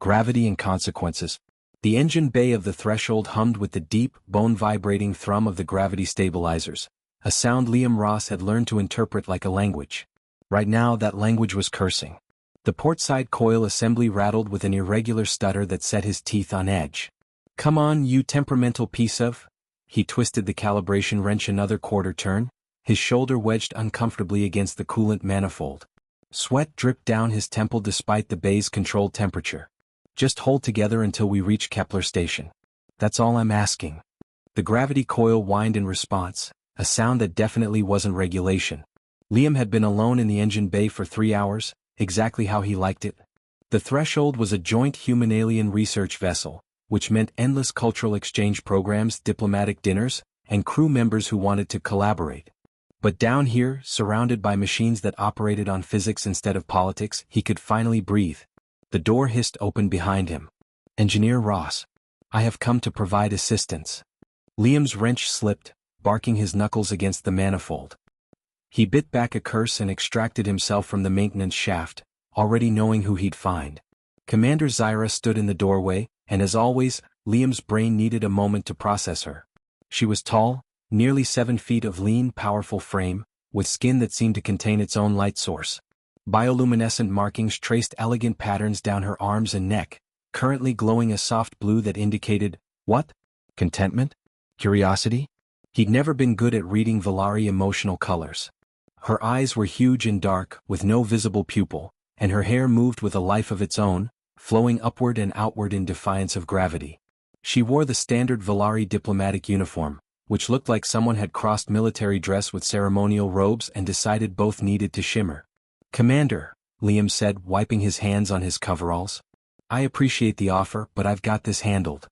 Gravity and consequences. The engine bay of the threshold hummed with the deep, bone-vibrating thrum of the gravity stabilizers, a sound Liam Ross had learned to interpret like a language. Right now that language was cursing. The portside coil assembly rattled with an irregular stutter that set his teeth on edge. "Come on, you temperamental piece of—" He twisted the calibration wrench another quarter turn, his shoulder wedged uncomfortably against the coolant manifold. Sweat dripped down his temple despite the bay's controlled temperature. "Just hold together until we reach Kepler Station. That's all I'm asking." The gravity coil whined in response, a sound that definitely wasn't regulation. Liam had been alone in the engine bay for 3 hours, exactly how he liked it. The threshold was a joint human-alien research vessel, which meant endless cultural exchange programs, diplomatic dinners, and crew members who wanted to collaborate. But down here, surrounded by machines that operated on physics instead of politics, he could finally breathe. The door hissed open behind him. "Engineer Ross. I have come to provide assistance." Liam's wrench slipped, barking his knuckles against the manifold. He bit back a curse and extracted himself from the maintenance shaft, already knowing who he'd find. Commander Zyra stood in the doorway, and as always, Liam's brain needed a moment to process her. She was tall, nearly 7 feet of lean, powerful frame, with skin that seemed to contain its own light source. Bioluminescent markings traced elegant patterns down her arms and neck, currently glowing a soft blue that indicated, what? Contentment? Curiosity? He'd never been good at reading Valari emotional colors. Her eyes were huge and dark, with no visible pupil, and her hair moved with a life of its own, flowing upward and outward in defiance of gravity. She wore the standard Valari diplomatic uniform, which looked like someone had crossed military dress with ceremonial robes and decided both needed to shimmer. "Commander," Liam said, wiping his hands on his coveralls. "I appreciate the offer, but I've got this handled."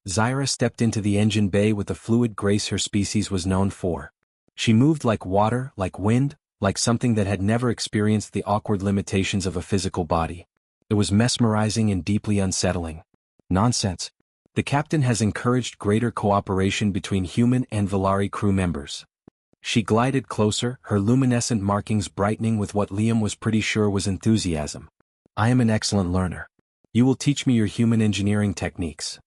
Zyra stepped into the engine bay with the fluid grace her species was known for. She moved like water, like wind, like something that had never experienced the awkward limitations of a physical body. It was mesmerizing and deeply unsettling. "Nonsense. The captain has encouraged greater cooperation between human and Valari crew members." She glided closer, her luminescent markings brightening with what Liam was pretty sure was enthusiasm. "I am an excellent learner. You will teach me your human engineering techniques."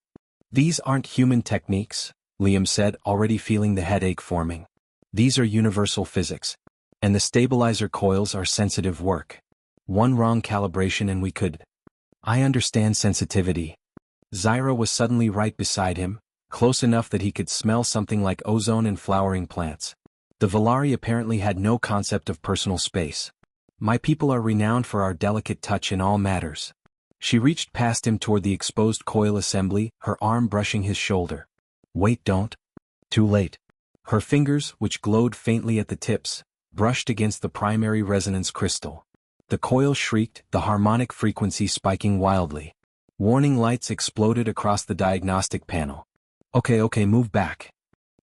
"These aren't human techniques," Liam said, already feeling the headache forming. "These are universal physics. And the stabilizer coils are sensitive work. One wrong calibration and we could—" "I understand sensitivity." Zyra was suddenly right beside him, close enough that he could smell something like ozone and flowering plants. The Valari apparently had no concept of personal space. "My people are renowned for our delicate touch in all matters." She reached past him toward the exposed coil assembly, her arm brushing his shoulder. "Wait, don't." Too late. Her fingers, which glowed faintly at the tips, brushed against the primary resonance crystal. The coil shrieked, the harmonic frequency spiking wildly. Warning lights exploded across the diagnostic panel. Okay, move back."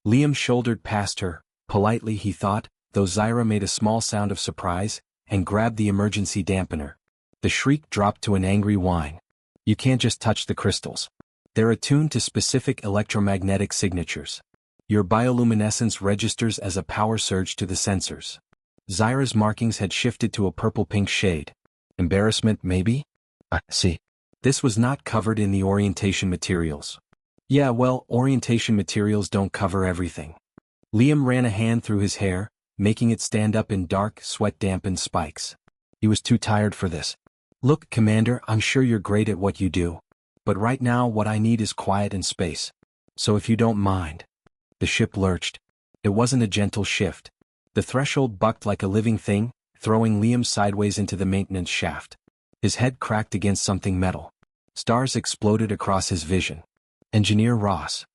Liam shouldered past her, politely he thought, though Zyra made a small sound of surprise, and grabbed the emergency dampener. The shriek dropped to an angry whine. "You can't just touch the crystals. They're attuned to specific electromagnetic signatures. Your bioluminescence registers as a power surge to the sensors." Zyra's markings had shifted to a purple-pink shade. "Embarrassment, maybe?" See. This was not covered in the orientation materials. "Yeah, well, orientation materials don't cover everything." Liam ran a hand through his hair, making it stand up in dark, sweat-dampened spikes. He was too tired for this. "Look, Commander, I'm sure you're great at what you do. But right now what I need is quiet and space. So if you don't mind." The ship lurched. It wasn't a gentle shift. The threshold bucked like a living thing, throwing Liam sideways into the maintenance shaft. His head cracked against something metal. Stars exploded across his vision. "Engineer Ross."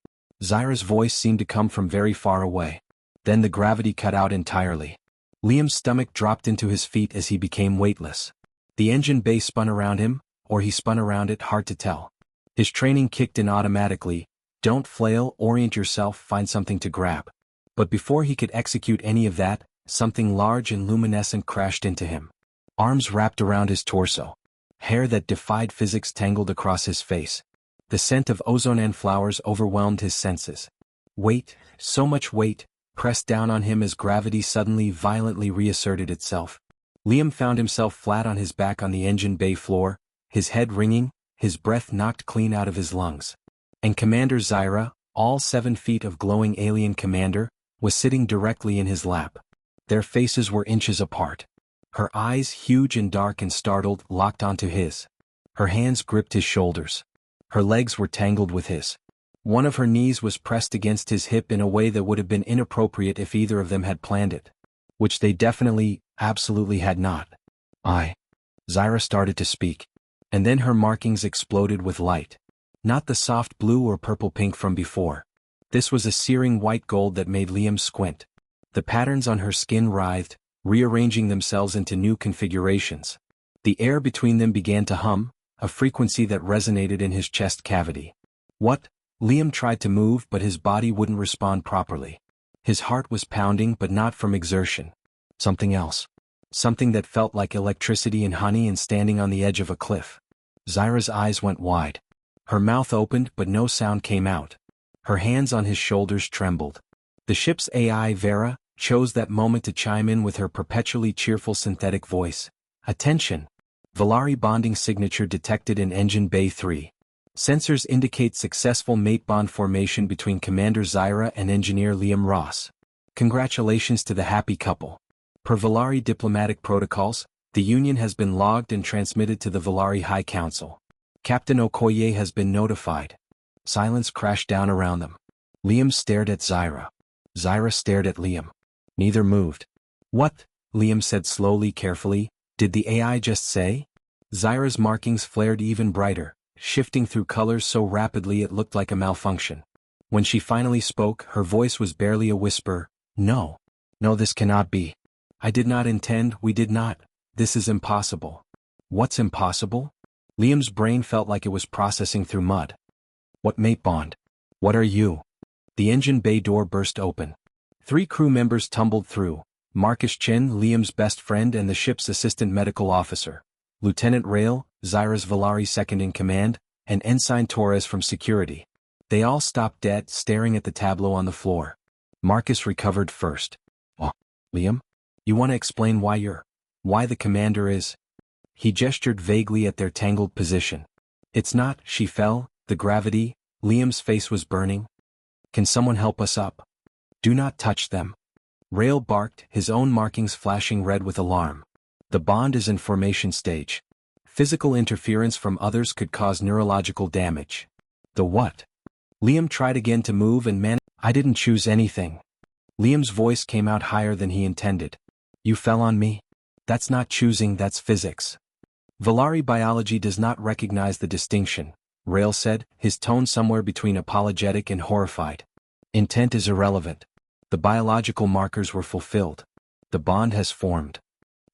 Zyra's voice seemed to come from very far away. Then the gravity cut out entirely. Liam's stomach dropped into his feet as he became weightless. The engine bay spun around him, or he spun around it, hard to tell. His training kicked in automatically. Don't flail, orient yourself, find something to grab. But before he could execute any of that, something large and luminescent crashed into him. Arms wrapped around his torso. Hair that defied physics tangled across his face. The scent of ozone and flowers overwhelmed his senses. Weight, so much weight, pressed down on him as gravity suddenly violently reasserted itself. Liam found himself flat on his back on the engine bay floor, his head ringing, his breath knocked clean out of his lungs. And Commander Zyra, all 7 feet of glowing alien commander, was sitting directly in his lap. Their faces were inches apart. Her eyes, huge and dark and startled, locked onto his. Her hands gripped his shoulders. Her legs were tangled with his. One of her knees was pressed against his hip in a way that would have been inappropriate if either of them had planned it. Which they definitely, absolutely had not. Zyra started to speak. And then her markings exploded with light. Not the soft blue or purple pink from before. This was a searing white gold that made Liam squint. The patterns on her skin writhed, rearranging themselves into new configurations. The air between them began to hum, a frequency that resonated in his chest cavity. What? Liam tried to move, but his body wouldn't respond properly. His heart was pounding, but not from exertion. Something else. Something that felt like electricity and honey and standing on the edge of a cliff. Zyra's eyes went wide. Her mouth opened, but no sound came out. Her hands on his shoulders trembled. The ship's AI, Vera, chose that moment to chime in with her perpetually cheerful synthetic voice. Attention! Valari bonding signature detected in Engine Bay 3. Sensors indicate successful mate bond formation between Commander Zyra and Engineer Liam Ross. Congratulations to the happy couple. Per Valari diplomatic protocols, the union has been logged and transmitted to the Valari High Council. Captain Okoye has been notified. Silence crashed down around them. Liam stared at Zyra. Zyra stared at Liam. Neither moved. What? Liam said slowly, carefully. Did the AI just say? Zyra's markings flared even brighter, shifting through colors so rapidly it looked like a malfunction. When she finally spoke, her voice was barely a whisper. No. No, this cannot be. I did not intend, we did not. This is impossible. What's impossible? Liam's brain felt like it was processing through mud. What mate bond? What are you? The engine bay door burst open. 3 crew members tumbled through. Marcus Chin, Liam's best friend and the ship's assistant medical officer. Lieutenant Rail, Zyra's Valari second-in-command, and Ensign Torres from security. They all stopped dead, staring at the tableau on the floor. Marcus recovered first. Oh, Liam? You want to explain why the commander is? He gestured vaguely at their tangled position. It's not, she fell, the gravity. Liam's face was burning. Can someone help us up? Do not touch them. Rail barked, his own markings flashing red with alarm. The bond is in formation stage. Physical interference from others could cause neurological damage. The what? Liam tried again to move and managed. I didn't choose anything. Liam's voice came out higher than he intended. You fell on me? That's not choosing, that's physics. Valari biology does not recognize the distinction, Rail said, his tone somewhere between apologetic and horrified. Intent is irrelevant. The biological markers were fulfilled. The bond has formed.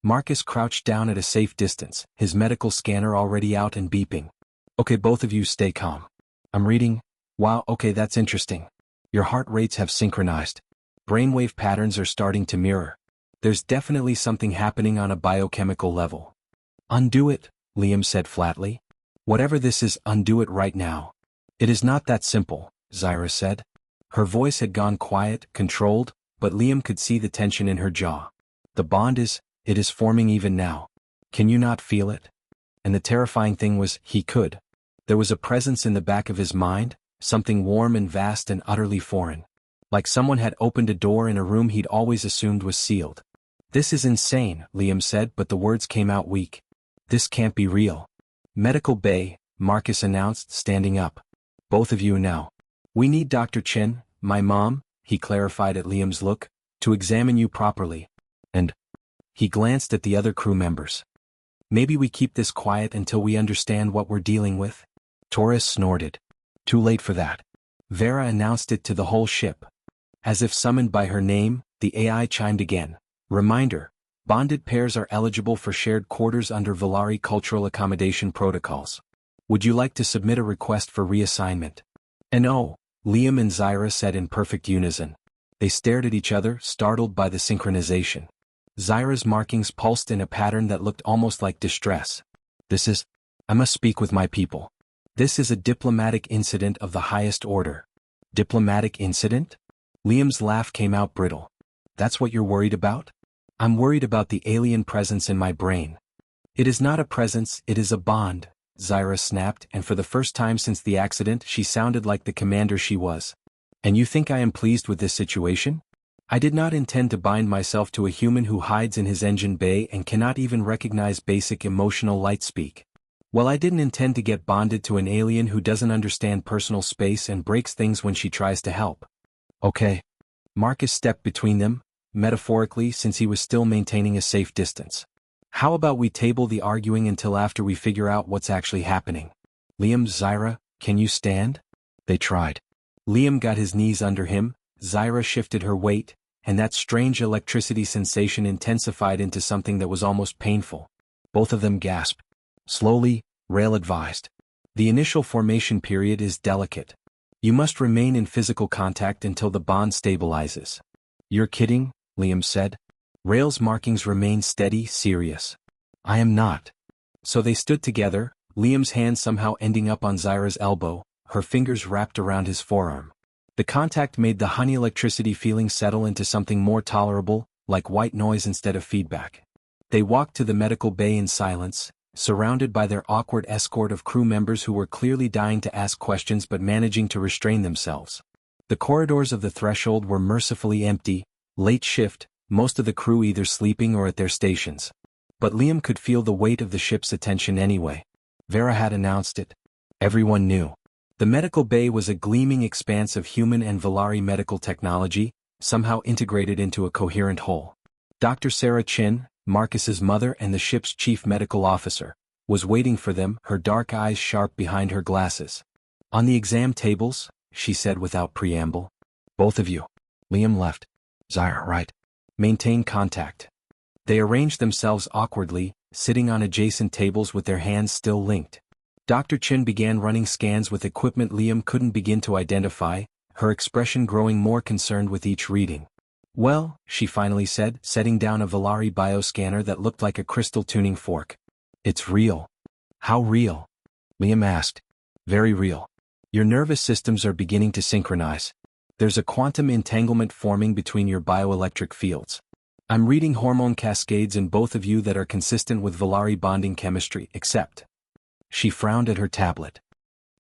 Marcus crouched down at a safe distance, his medical scanner already out and beeping. Okay, both of you stay calm. I'm reading. Wow, okay, that's interesting. Your heart rates have synchronized. Brainwave patterns are starting to mirror. There's definitely something happening on a biochemical level. Undo it, Liam said flatly. Whatever this is, undo it right now. It is not that simple, Zyra said. Her voice had gone quiet, controlled, but Liam could see the tension in her jaw. The bond it is forming even now. Can you not feel it? And the terrifying thing was, he could. There was a presence in the back of his mind, something warm and vast and utterly foreign. Like someone had opened a door in a room he'd always assumed was sealed. This is insane, Liam said, but the words came out weak. This can't be real. Medical Bay, Marcus announced, standing up. Both of you now. We need Dr. Chin, my mom, he clarified at Liam's look, to examine you properly. And he glanced at the other crew members. Maybe we keep this quiet until we understand what we're dealing with? Torres snorted. Too late for that. Vera announced it to the whole ship. As if summoned by her name, the AI chimed again. Reminder, bonded pairs are eligible for shared quarters under Valari cultural accommodation protocols. Would you like to submit a request for reassignment? And oh, Liam and Zyra said in perfect unison. They stared at each other, startled by the synchronization. Zyra's markings pulsed in a pattern that looked almost like distress. I must speak with my people. This is a diplomatic incident of the highest order. Diplomatic incident? Liam's laugh came out brittle. That's what you're worried about? I'm worried about the alien presence in my brain. It is not a presence, it is a bond, Zyra snapped, and for the first time since the accident she sounded like the commander she was. And you think I am pleased with this situation? I did not intend to bind myself to a human who hides in his engine bay and cannot even recognize basic emotional light speak. Well, I didn't intend to get bonded to an alien who doesn't understand personal space and breaks things when she tries to help. Okay. Marcus stepped between them, metaphorically since he was still maintaining a safe distance. How about we table the arguing until after we figure out what's actually happening? Liam, Zyra, can you stand? They tried. Liam got his knees under him, Zyra shifted her weight, and that strange electricity sensation intensified into something that was almost painful. Both of them gasped. Slowly, Rail advised. The initial formation period is delicate. You must remain in physical contact until the bond stabilizes. You're kidding, Liam said. Rail's markings remained steady, serious. I am not. So they stood together, Liam's hand somehow ending up on Zyra's elbow, her fingers wrapped around his forearm. The contact made the honey electricity feeling settle into something more tolerable, like white noise instead of feedback. They walked to the medical bay in silence, surrounded by their awkward escort of crew members who were clearly dying to ask questions but managing to restrain themselves. The corridors of the threshold were mercifully empty, late shift, most of the crew either sleeping or at their stations. But Liam could feel the weight of the ship's attention anyway. Vera had announced it. Everyone knew. The medical bay was a gleaming expanse of human and Valari medical technology, somehow integrated into a coherent whole. Dr. Sarah Chin, Marcus's mother and the ship's chief medical officer, was waiting for them, her dark eyes sharp behind her glasses. On the exam tables, she said without preamble. Both of you. Liam left. Zyra, right. Maintain contact. They arranged themselves awkwardly, sitting on adjacent tables with their hands still linked. Dr. Chin began running scans with equipment Liam couldn't begin to identify, her expression growing more concerned with each reading. Well, she finally said, setting down a Valari bioscanner that looked like a crystal tuning fork. It's real. How real? Liam asked. Very real. Your nervous systems are beginning to synchronize. There's a quantum entanglement forming between your bioelectric fields. I'm reading hormone cascades in both of you that are consistent with Valari bonding chemistry, except. She frowned at her tablet.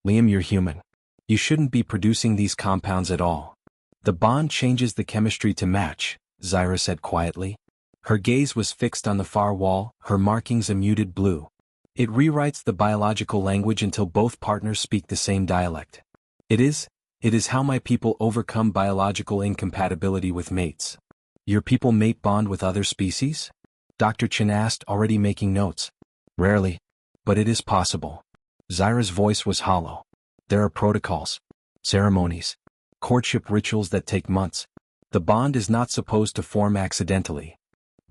Liam, you're human. You shouldn't be producing these compounds at all. The bond changes the chemistry to match, Zyra said quietly. Her gaze was fixed on the far wall, her markings a muted blue. It rewrites the biological language until both partners speak the same dialect. It is how my people overcome biological incompatibility with mates. Your people mate bond with other species? Dr. Chin asked, already making notes. Rarely. But it is possible. Zyra's voice was hollow. There are protocols, ceremonies, courtship rituals that take months. The bond is not supposed to form accidentally.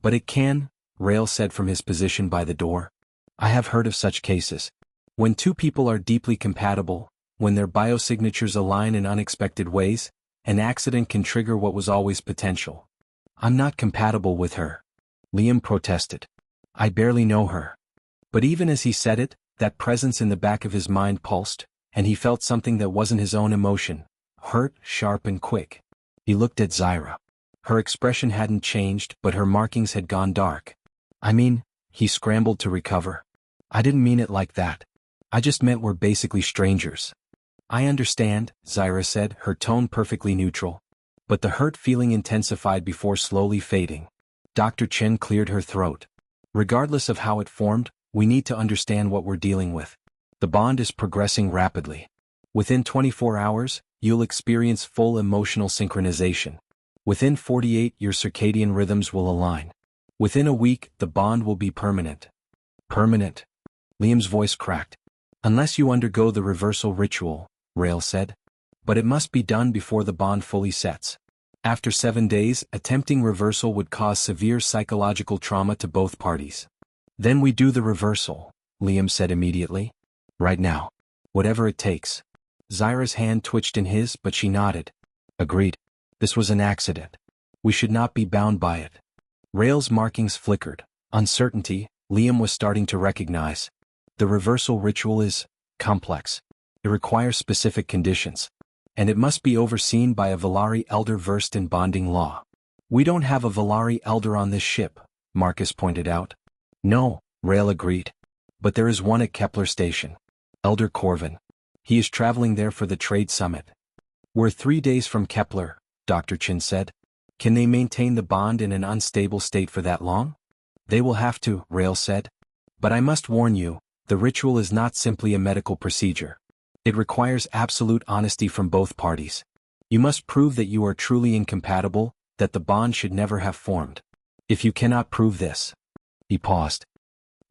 But it can, Rail said from his position by the door. I have heard of such cases. When two people are deeply compatible, when their biosignatures align in unexpected ways, an accident can trigger what was always potential. I'm not compatible with her. Liam protested. I barely know her. But even as he said it, that presence in the back of his mind pulsed, and he felt something that wasn't his own emotion, hurt, sharp and quick. He looked at Zyra. Her expression hadn't changed, but her markings had gone dark. I mean, he scrambled to recover. I didn't mean it like that. I just meant we're basically strangers. I understand, Zyra said, her tone perfectly neutral. But the hurt feeling intensified before slowly fading. Dr. Chen cleared her throat. Regardless of how it formed, we need to understand what we're dealing with. The bond is progressing rapidly. Within 24 hours, you'll experience full emotional synchronization. Within 48, your circadian rhythms will align. Within a week, the bond will be permanent. Permanent. Liam's voice cracked. Unless you undergo the reversal ritual, Rail said. But it must be done before the bond fully sets. After 7 days, attempting reversal would cause severe psychological trauma to both parties. Then we do the reversal, Liam said immediately. Right now. Whatever it takes. Zyra's hand twitched in his, but she nodded. Agreed. This was an accident. We should not be bound by it. Rail's markings flickered. Uncertainty, Liam was starting to recognize. The reversal ritual is complex. It requires specific conditions. And it must be overseen by a Valari elder versed in bonding law. We don't have a Valari elder on this ship, Marcus pointed out. No, Rail agreed. But there is one at Kepler Station. Elder Corvin. He is traveling there for the trade summit. We're 3 days from Kepler, Dr. Chin said. Can they maintain the bond in an unstable state for that long? They will have to, Rail said. But I must warn you, the ritual is not simply a medical procedure. It requires absolute honesty from both parties. You must prove that you are truly incompatible, that the bond should never have formed. If you cannot prove this. He paused.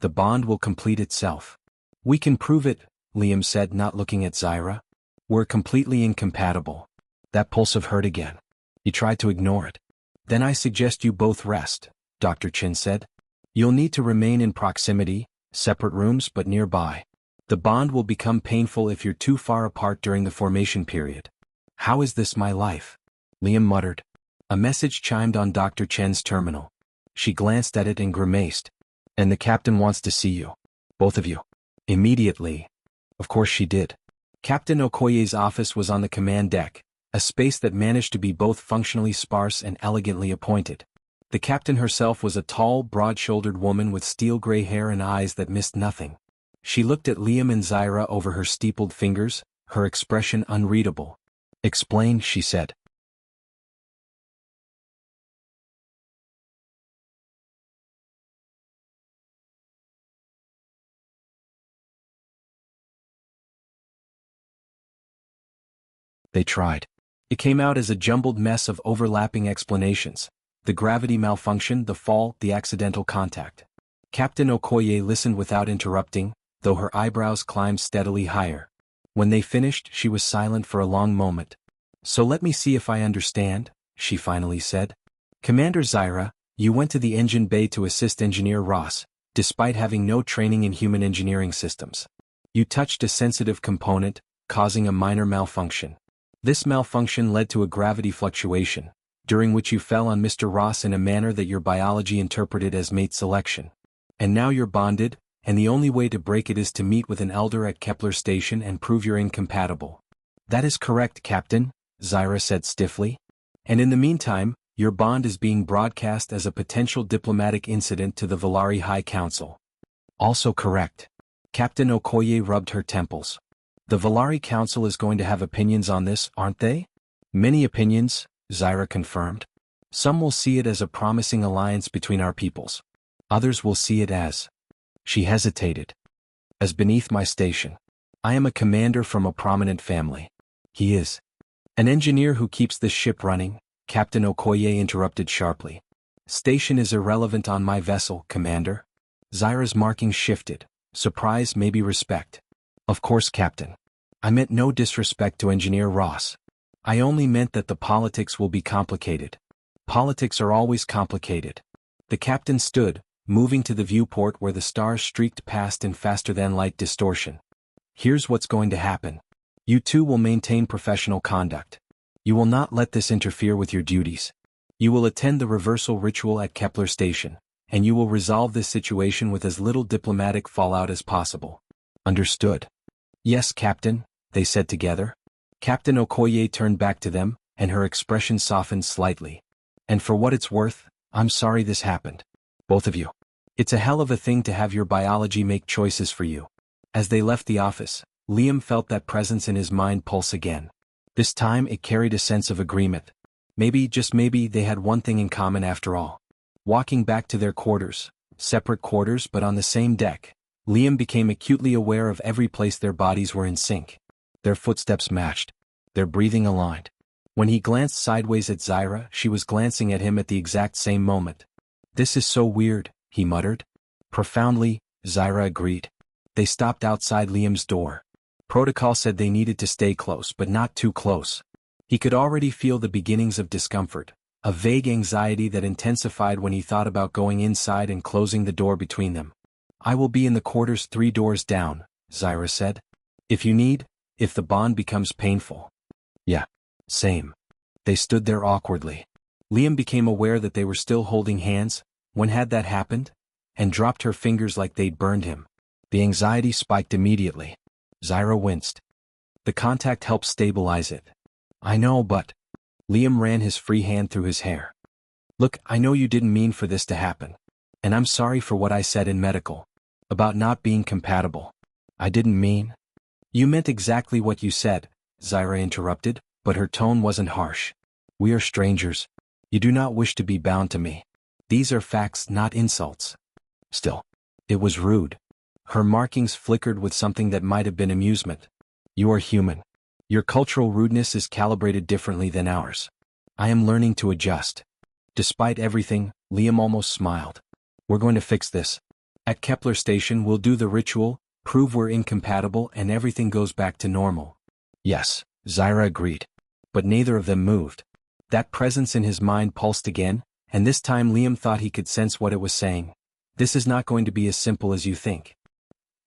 The bond will complete itself. We can prove it, Liam said, not looking at Zyra. We're completely incompatible. That pulse hurt again. He tried to ignore it. Then I suggest you both rest, Dr. Chin said. You'll need to remain in proximity, separate rooms but nearby. The bond will become painful if you're too far apart during the formation period. How is this my life? Liam muttered. A message chimed on Dr. Chen's terminal. She glanced at it and grimaced. And the captain wants to see you. Both of you. Immediately. Of course she did. Captain Okoye's office was on the command deck, a space that managed to be both functionally sparse and elegantly appointed. The captain herself was a tall, broad-shouldered woman with steel-gray hair and eyes that missed nothing. She looked at Liam and Zyra over her steepled fingers, her expression unreadable. Explain, she said. They tried. It came out as a jumbled mess of overlapping explanations. The gravity malfunction, the fall, the accidental contact. Captain Okoye listened without interrupting, though her eyebrows climbed steadily higher. When they finished, she was silent for a long moment. So let me see if I understand, she finally said. Commander Zyra, you went to the engine bay to assist Engineer Ross, despite having no training in human engineering systems. You touched a sensitive component, causing a minor malfunction. This malfunction led to a gravity fluctuation, during which you fell on Mr. Ross in a manner that your biology interpreted as mate selection. And now you're bonded, and the only way to break it is to meet with an elder at Kepler Station and prove you're incompatible. That is correct, Captain, Zyra said stiffly. And in the meantime, your bond is being broadcast as a potential diplomatic incident to the Valari High Council. Also correct. Captain Okoye rubbed her temples. The Valari Council is going to have opinions on this, aren't they? Many opinions, Zyra confirmed. Some will see it as a promising alliance between our peoples. Others will see it as... She hesitated. As beneath my station. I am a commander from a prominent family. He is. An engineer who keeps this ship running, Captain Okoye interrupted sharply. Station is irrelevant on my vessel, Commander. Zyra's marking shifted. Surprise, maybe respect. Of course, Captain. I meant no disrespect to Engineer Ross. I only meant that the politics will be complicated. Politics are always complicated. The captain stood, moving to the viewport where the stars streaked past in faster-than-light distortion. Here's what's going to happen. You two will maintain professional conduct. You will not let this interfere with your duties. You will attend the reversal ritual at Kepler Station, and you will resolve this situation with as little diplomatic fallout as possible. Understood? Yes, Captain, they said together. Captain Okoye turned back to them, and her expression softened slightly. And for what it's worth, I'm sorry this happened. Both of you. It's a hell of a thing to have your biology make choices for you. As they left the office, Liam felt that presence in his mind pulse again. This time it carried a sense of agreement. Maybe, just maybe, they had one thing in common after all. Walking back to their quarters, separate quarters but on the same deck, Liam became acutely aware of every place their bodies were in sync. Their footsteps matched. Their breathing aligned. When he glanced sideways at Zyra, she was glancing at him at the exact same moment. This is so weird, he muttered. Profoundly, Zyra agreed. They stopped outside Liam's door. Protocol said they needed to stay close but not too close. He could already feel the beginnings of discomfort, a vague anxiety that intensified when he thought about going inside and closing the door between them. I will be in the quarters 3 doors down, Zyra said. If you need, if the bond becomes painful. Yeah. Same. They stood there awkwardly. Liam became aware that they were still holding hands. When had that happened? And dropped her fingers like they'd burned him. The anxiety spiked immediately. Zyra winced. The contact helped stabilize it. I know, but... Liam ran his free hand through his hair. Look, I know you didn't mean for this to happen. And I'm sorry for what I said in medical. About not being compatible. I didn't mean. You meant exactly what you said, Zyra interrupted, but her tone wasn't harsh. We are strangers. You do not wish to be bound to me. These are facts, not insults. Still. It was rude. Her markings flickered with something that might have been amusement. You are human. Your cultural rudeness is calibrated differently than ours. I am learning to adjust. Despite everything, Liam almost smiled. We're going to fix this. At Kepler Station we'll do the ritual, prove we're incompatible and everything goes back to normal. Yes, Zyra agreed. But neither of them moved. That presence in his mind pulsed again, and this time Liam thought he could sense what it was saying. This is not going to be as simple as you think.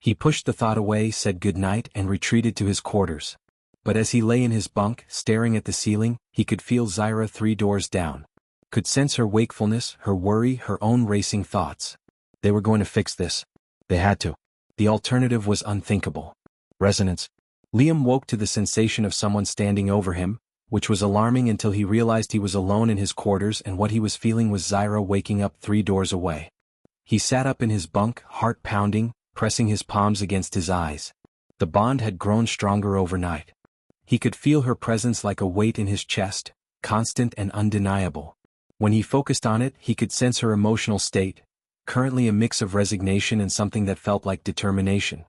He pushed the thought away, said goodnight, and retreated to his quarters. But as he lay in his bunk, staring at the ceiling, he could feel Zyra 3 doors down. Could sense her wakefulness, her worry, her own racing thoughts. They were going to fix this. They had to. The alternative was unthinkable. Resonance. Liam woke to the sensation of someone standing over him, which was alarming until he realized he was alone in his quarters and what he was feeling was Zyra waking up 3 doors away. He sat up in his bunk, heart pounding, pressing his palms against his eyes. The bond had grown stronger overnight. He could feel her presence like a weight in his chest, constant and undeniable. When he focused on it, he could sense her emotional state, currently a mix of resignation and something that felt like determination.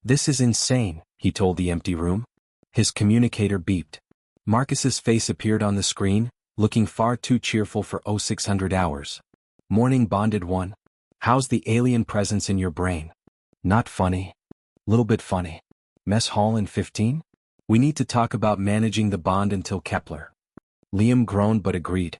This is insane, he told the empty room. His communicator beeped. Marcus's face appeared on the screen, looking far too cheerful for 0600 hours. Morning bonded one. How's the alien presence in your brain? Not funny. Little bit funny. Mess hall in 15? We need to talk about managing the bond until Kepler. Liam groaned but agreed.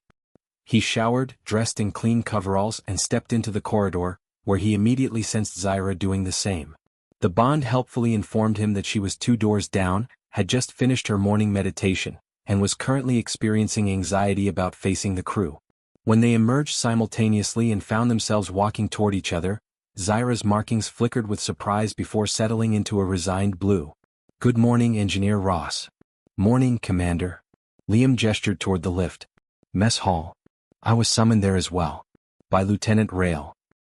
He showered, dressed in clean coveralls and stepped into the corridor, where he immediately sensed Zyra doing the same. The bond helpfully informed him that she was 2 doors down, had just finished her morning meditation, and was currently experiencing anxiety about facing the crew. When they emerged simultaneously and found themselves walking toward each other, Zyra's markings flickered with surprise before settling into a resigned blue. Good morning, Engineer Ross. Morning, Commander. Liam gestured toward the lift. Mess hall. I was summoned there as well. By Lieutenant Rail.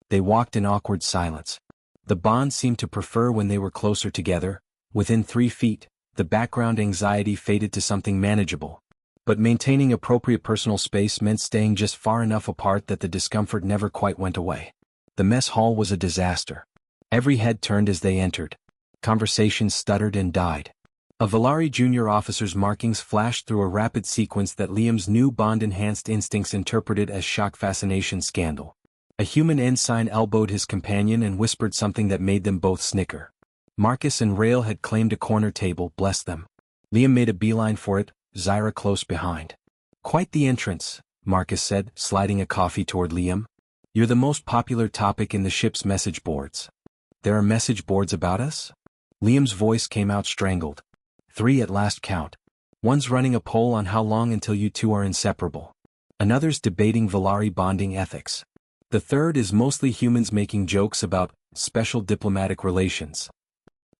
They walked in awkward silence. The bond seemed to prefer when they were closer together. Within 3 feet, the background anxiety faded to something manageable. But maintaining appropriate personal space meant staying just far enough apart that the discomfort never quite went away. The mess hall was a disaster. Every head turned as they entered. Conversations stuttered and died. A Valari junior officer's markings flashed through a rapid sequence that Liam's new bond-enhanced instincts interpreted as shock fascination scandal. A human ensign elbowed his companion and whispered something that made them both snicker. Marcus and Rail had claimed a corner table, bless them. Liam made a beeline for it, Zyra close behind. Quite the entrance, Marcus said, sliding a coffee toward Liam. You're the most popular topic in the ship's message boards. There are message boards about us? Liam's voice came out strangled. 3 at last count. One's running a poll on how long until you two are inseparable. Another's debating Valari bonding ethics. The third is mostly humans making jokes about special diplomatic relations.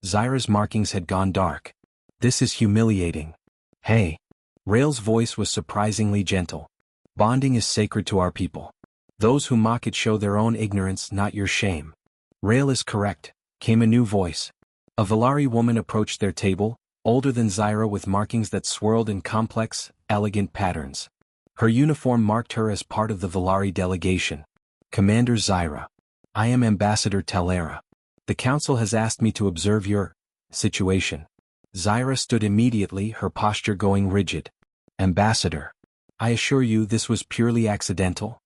Zyra's markings had gone dark. This is humiliating. Hey. Rail's voice was surprisingly gentle. Bonding is sacred to our people. Those who mock it show their own ignorance, not your shame. Rail is correct, came a new voice. A Valari woman approached their table, older than Zyra with markings that swirled in complex, elegant patterns. Her uniform marked her as part of the Valari delegation. Commander Zyra. I am Ambassador Telera. The Council has asked me to observe your situation. Zyra stood immediately, her posture going rigid. Ambassador. I assure you this was purely accidental.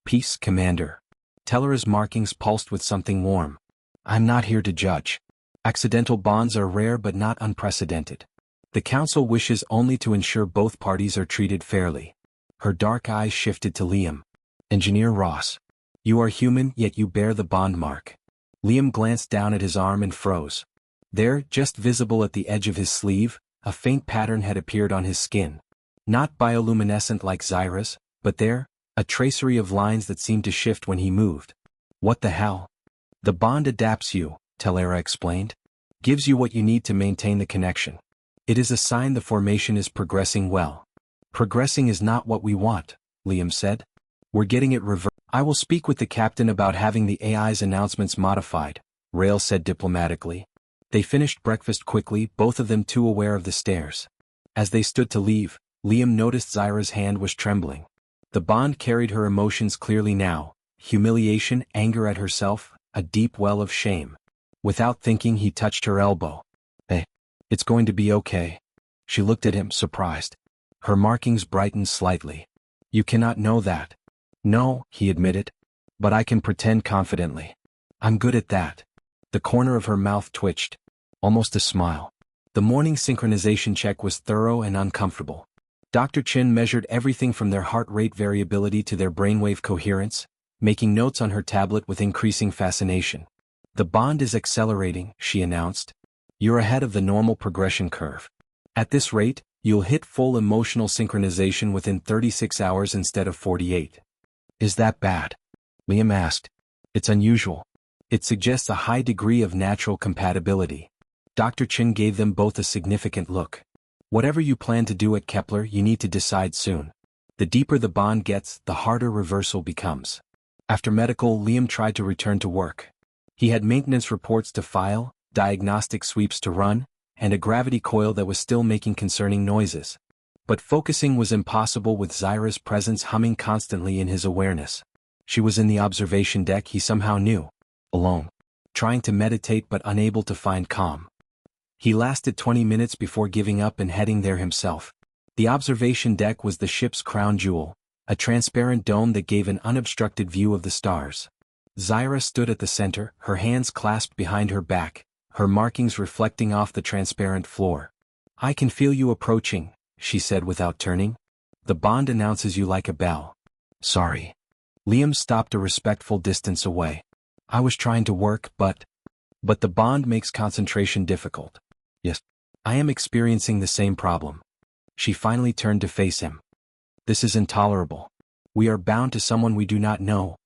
Peace, Commander. Telera's markings pulsed with something warm. I'm not here to judge. Accidental bonds are rare but not unprecedented. The Council wishes only to ensure both parties are treated fairly. Her dark eyes shifted to Liam. Engineer Ross. You are human, yet you bear the bond mark. Liam glanced down at his arm and froze. There, just visible at the edge of his sleeve, a faint pattern had appeared on his skin. Not bioluminescent like Zyra's, but there, a tracery of lines that seemed to shift when he moved. What the hell? The bond adapts you, Telera explained. Gives you what you need to maintain the connection. It is a sign the formation is progressing well. Progressing is not what we want, Liam said. We're getting it reversed. I will speak with the captain about having the AI's announcements modified, Rail said diplomatically. They finished breakfast quickly, both of them too aware of the stairs. As they stood to leave, Liam noticed Zyra's hand was trembling. The bond carried her emotions clearly now: humiliation, anger at herself, a deep well of shame. Without thinking, he touched her elbow. "Hey, it's going to be okay." She looked at him, surprised. Her markings brightened slightly. "You cannot know that." "No," he admitted. "But I can pretend confidently. I'm good at that." The corner of her mouth twitched. Almost a smile. The morning synchronization check was thorough and uncomfortable. Dr. Chin measured everything from their heart rate variability to their brainwave coherence, making notes on her tablet with increasing fascination. "The bond is accelerating," she announced. "You're ahead of the normal progression curve. At this rate, you'll hit full emotional synchronization within 36 hours instead of 48. "Is that bad?" Liam asked. "It's unusual. It suggests a high degree of natural compatibility." Dr. Chin gave them both a significant look. "Whatever you plan to do at Kepler, you need to decide soon. The deeper the bond gets, the harder reversal becomes." After medical, Liam tried to return to work. He had maintenance reports to file, diagnostic sweeps to run, and a gravity coil that was still making concerning noises. But focusing was impossible with Zyra's presence humming constantly in his awareness. She was in the observation deck, he somehow knew. Alone. Trying to meditate but unable to find calm. He lasted 20 minutes before giving up and heading there himself. The observation deck was the ship's crown jewel, a transparent dome that gave an unobstructed view of the stars. Zyra stood at the center, her hands clasped behind her back, her markings reflecting off the transparent floor. "I can feel you approaching," she said without turning. "The bond announces you like a bell." "Sorry." Liam stopped a respectful distance away. "I was trying to work, but the bond makes concentration difficult." "Yes. I am experiencing the same problem." She finally turned to face him. "This is intolerable. We are bound to someone we do not know,